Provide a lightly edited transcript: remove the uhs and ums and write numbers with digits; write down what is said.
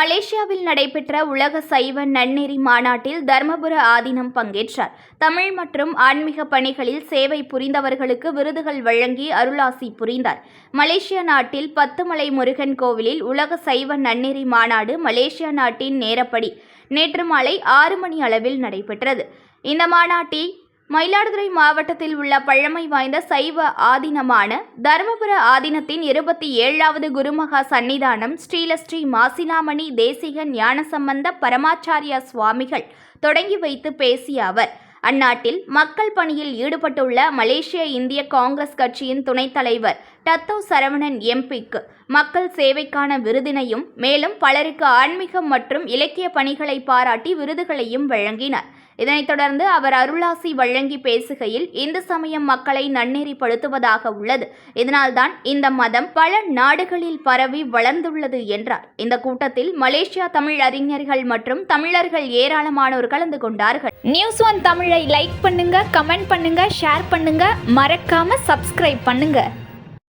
மலேசியாவில் நடைபெற்ற உலக சைவ நன்னெறி மாநாட்டில் தர்மபுர ஆதீனம் பங்கேற்றார். தமிழ் மற்றும் ஆன்மீக பணிகளில் சேவை புரிந்தவர்களுக்கு விருதுகள் வழங்கி அருளாசி புரிந்தார். மலேசியா நாட்டில் பத்துமலை முருகன் கோவிலில் உலக சைவ நன்னெறி மாநாடு மலேசியா நாட்டின் நேரப்படி நேற்று மாலை 6 மணி அளவில் நடைபெற்றது. இந்த மாநாட்டை மயிலாடுதுறை மாவட்டத்தில் உள்ள பழமை வாய்ந்த சைவ ஆதீனமான தர்மபுர ஆதீனத்தின் 27வது குருமகா சன்னிதானம் ஸ்ரீலஸ்ரீ மாசிலாமணி தேசிக ஞானசம்பந்த பரமாச்சாரியா சுவாமிகள் தொடங்கி வைத்து பேசிய அவர், அந்நாட்டில் மக்கள் பணியில் ஈடுபட்டுள்ள மலேசிய இந்திய காங்கிரஸ் கட்சியின் துணைத் தலைவர் டத்தோ சரவணன் எம்பிக்கு மக்கள் சேவைக்கான விருதினையும் மேலும் பலருக்கு ஆன்மீகம் மற்றும் இலக்கிய பணிகளை பாராட்டி விருதுகளையும் வழங்கினார். இதனைத் தொடர்ந்து அவர் அருளாசி வழங்கி பேசுகையில், இந்து சமயம் மக்களை நன்னெறிப்படுத்துவதாக உள்ளது. இதனால்தான் இந்த மதம் பல நாடுகளில் பரவி வளர்ந்துள்ளது என்றார். இந்த கூட்டத்தில் மலேசியா தமிழ் அறிஞர்கள் மற்றும் தமிழர்கள் ஏராளமானோர் கலந்து கொண்டார்கள். News1 தமிழை லைக் பண்ணுங்க, கமெண்ட் பண்ணுங்க, ஷேர் பண்ணுங்க, மறக்காம சப்ஸ்கிரைப் பண்ணுங்க.